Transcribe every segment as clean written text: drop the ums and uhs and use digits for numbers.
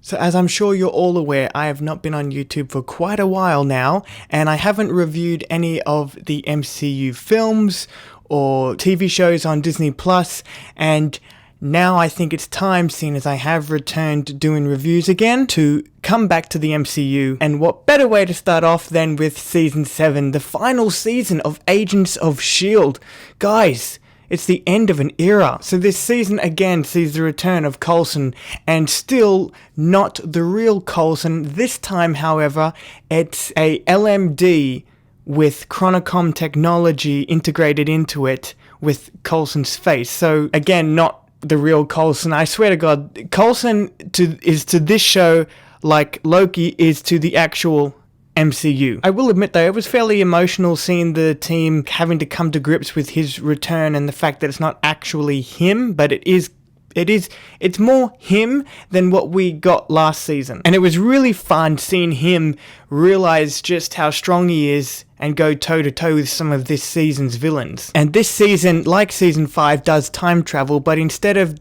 So as I'm sure you're all aware, I have not been on YouTube for quite a while now, and I haven't reviewed any of the MCU films or TV shows on Disney Plus, and now I think it's time, seeing as I have returned doing reviews again, to come back to the MCU. And what better way to start off than with Season 7, the final season of Agents of S.H.I.E.L.D. Guys, it's the end of an era. So this season again sees the return of Coulson, and still not the real Coulson. This time, however, it's a LMD with Chronocom technology integrated into it with Coulson's face. So again, not the real Coulson. I swear to God, Coulson is to this show like Loki is to the actual MCU. I will admit though, it was fairly emotional seeing the team having to come to grips with his return and the fact that it's not actually him, but it's more him than what we got last season. And it was really fun seeing him realize just how strong he is and go toe to toe with some of this season's villains. And this season, like season 5, does time travel, but instead of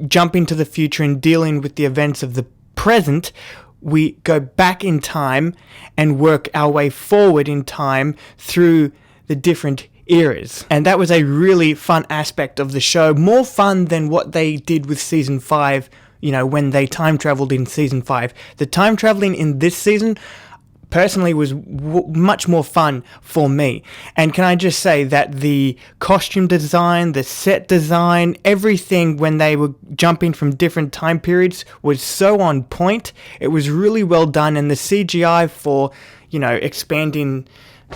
jumping to the future and dealing with the events of the present, we go back in time and work our way forward in time through the different eras. And that was a really fun aspect of the show. More fun than what they did with season 5, when they time traveled in season 5. The time traveling in this season personally was much more fun for me. And can I just say that the costume design, the set design, everything when they were jumping from different time periods was so on point. It was really well done, and the CGI for, expanding,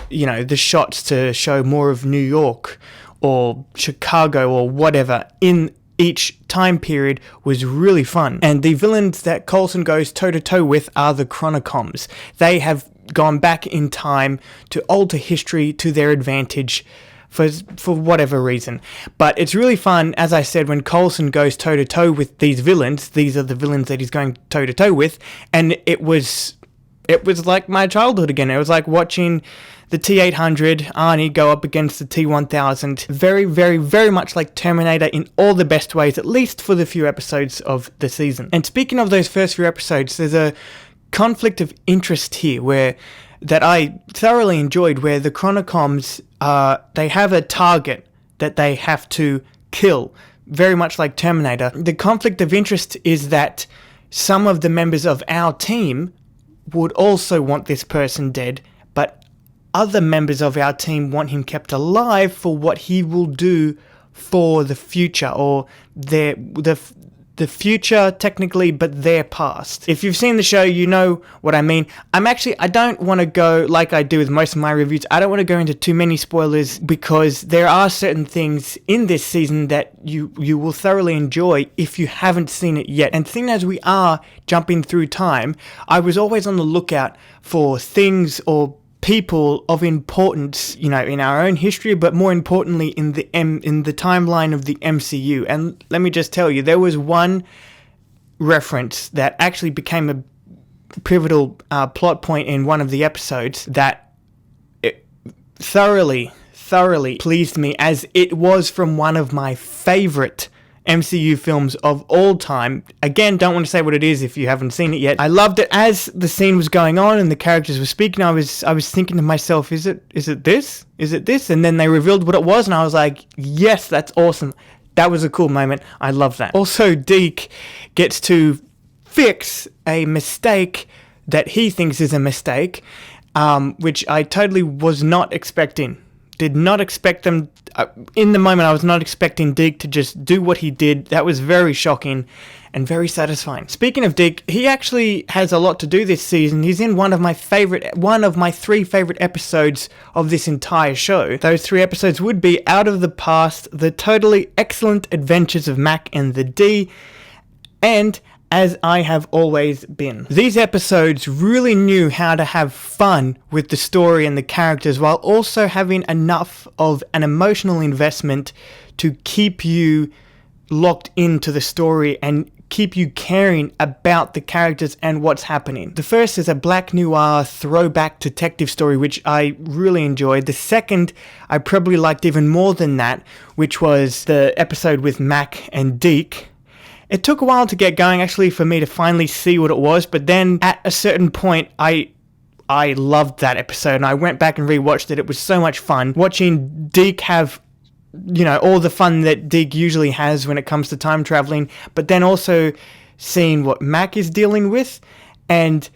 the shots to show more of New York or Chicago or whatever in each time period was really fun. And the villains that Coulson goes toe-to-toe with are the Chronocoms. They have gone back in time to alter history to their advantage for whatever reason. But it's really fun, as I said, when Coulson goes toe-to-toe with these villains. These are the villains that he's going toe-to-toe with, and it was like my childhood again. It was like watching the T-800 Arnie go up against the T-1000. Very, very, very much like Terminator in all the best ways, at least for the few episodes of the season. And speaking of those first few episodes, there's a conflict of interest here that I thoroughly enjoyed, where the Chronocoms, they have a target that they have to kill, very much like Terminator. The conflict of interest is that some of the members of our team would also want this person dead, but other members of our team want him kept alive for what he will do for the future, or the future technically, but their past. If you've seen the show, you know what I mean. I don't want to go, like I do with most of my reviews, I don't want to go into too many spoilers, because there are certain things in this season that you will thoroughly enjoy if you haven't seen it yet. And seeing as we are jumping through time, I was always on the lookout for things or people of importance, in our own history, but more importantly in the timeline of the MCU. And let me just tell you, there was one reference that actually became a pivotal plot point in one of the episodes that it thoroughly pleased me, as it was from one of my favorite MCU films of all time. Again, don't want to say what it is if you haven't seen it yet. I loved it. As the scene was going on and the characters were speaking, I was thinking to myself, is it this? Is it this? And then they revealed what it was, and I was like, yes, that's awesome. That was a cool moment. I love that. Also, Deke gets to fix a mistake that he thinks is a mistake, which I totally was not expecting. Did not expect them, in the moment I was not expecting Deke to just do what he did. That was very shocking and very satisfying. Speaking of Deke, he actually has a lot to do this season. He's in one of my 3 favorite episodes of this entire show. Those 3 episodes would be Out of the Past, The Totally Excellent Adventures of Mac and the D, and As I Have Always Been. These episodes really knew how to have fun with the story and the characters, while also having enough of an emotional investment to keep you locked into the story and keep you caring about the characters and what's happening. The first is a black noir throwback detective story, which I really enjoyed. The second I probably liked even more than that, which was the episode with Mac and Deke. It took a while to get going, actually, for me to finally see what it was, but then at a certain point, I loved that episode, and I went back and rewatched it. It was so much fun. Watching Deke have, all the fun that Deke usually has when it comes to time traveling, but then also seeing what Mac is dealing with, and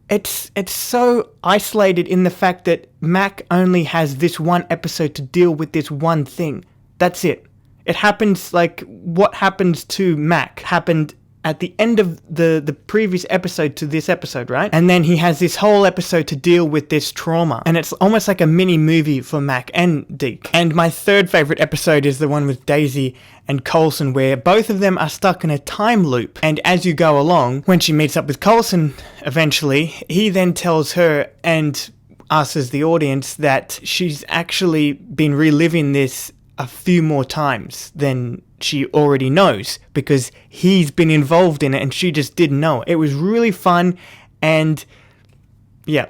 it's so isolated in the fact that Mac only has this one episode to deal with this one thing. That's it. It happens, like, what happens to Mac happened at the end of the previous episode to this episode, right? And then he has this whole episode to deal with this trauma. And it's almost like a mini movie for Mac and Deke. And my third favorite episode is the one with Daisy and Coulson, where both of them are stuck in a time loop. And as you go along, when she meets up with Coulson eventually, he then tells her and us as the audience that she's actually been reliving this a few more times than she already knows, because he's been involved in it and she just didn't know. It was really fun, and yeah,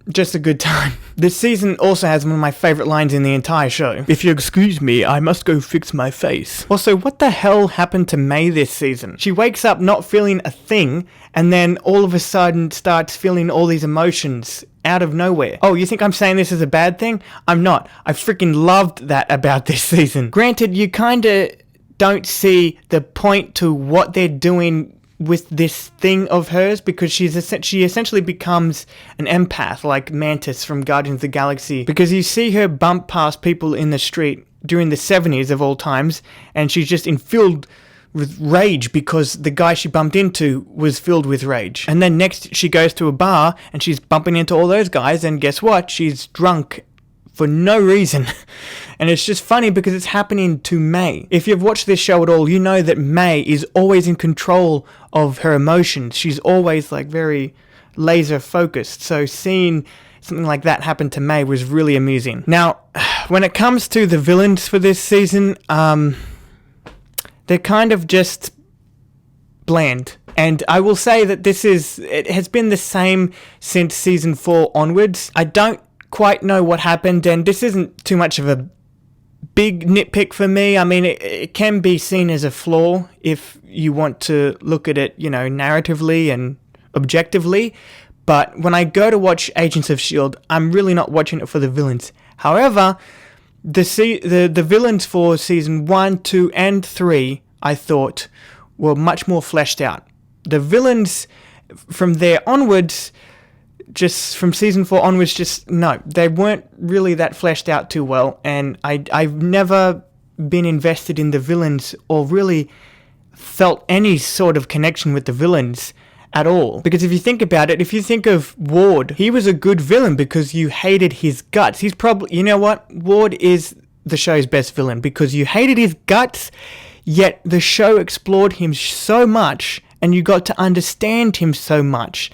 just a good time. This season also has one of my favourite lines in the entire show. "If you excuse me, I must go fix my face." Also, what the hell happened to May this season? She wakes up not feeling a thing, and then all of a sudden starts feeling all these emotions out of nowhere. Oh, you think I'm saying this is a bad thing? I'm not. I freaking loved that about this season. Granted, you kinda don't see the point to what they're doing with this thing of hers, because she essentially becomes an empath, like Mantis from Guardians of the Galaxy, because you see her bump past people in the street during the 70s of all times, and she's just filled with rage because the guy she bumped into was filled with rage. And then next she goes to a bar and she's bumping into all those guys, and guess what? She's drunk for no reason. And it's just funny because it's happening to May. If you've watched this show at all, you know that May is always in control of her emotions. She's always like very laser focused. So seeing something like that happen to May was really amusing. Now, when it comes to the villains for this season, they're kind of just bland. And I will say that it has been the same since season 4 onwards. I don't quite know what happened, and this isn't too much of a big nitpick for me. I mean, it can be seen as a flaw if you want to look at it, narratively and objectively. But when I go to watch Agents of S.H.I.E.L.D., I'm really not watching it for the villains. However, the villains for season 1, 2, and 3, I thought, were much more fleshed out. The villains from there onwards, just from season 4 onwards, no, they weren't really that fleshed out too well, and I've never been invested in the villains or really felt any sort of connection with the villains at all. Because if you think about it, if you think of Ward, he was a good villain because you hated his guts. He's probably, Ward is the show's best villain because you hated his guts, yet the show explored him so much and you got to understand him so much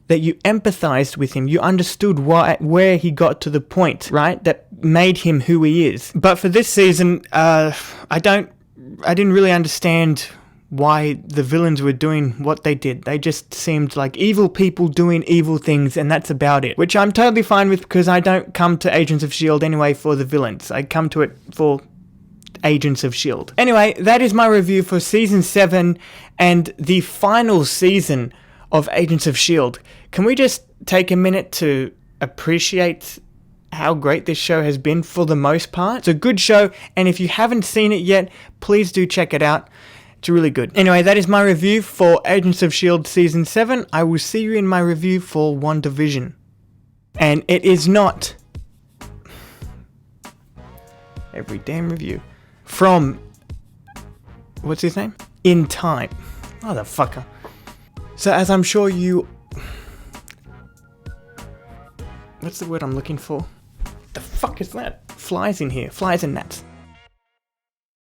that you empathized with him. You understood where he got to the point, right? That made him who he is. But for this season, I didn't really understand why the villains were doing what they did. They just seemed like evil people doing evil things, and that's about it. Which I'm totally fine with because I don't come to Agents of S.H.I.E.L.D. anyway for the villains. I come to it for Agents of S.H.I.E.L.D. Anyway, that is my review for Season 7 and the final season of Agents of S.H.I.E.L.D. Can we just take a minute to appreciate how great this show has been for the most part? It's a good show, and if you haven't seen it yet, please do check it out. It's really good. Anyway, that is my review for Agents of S.H.I.E.L.D. Season 7. I will see you in my review for WandaVision. And it is not every damn review. From, what's his name? In Time. Motherfucker. So as I'm sure you... What's the word I'm looking for? The fuck is that? Flies in here. Flies and gnats.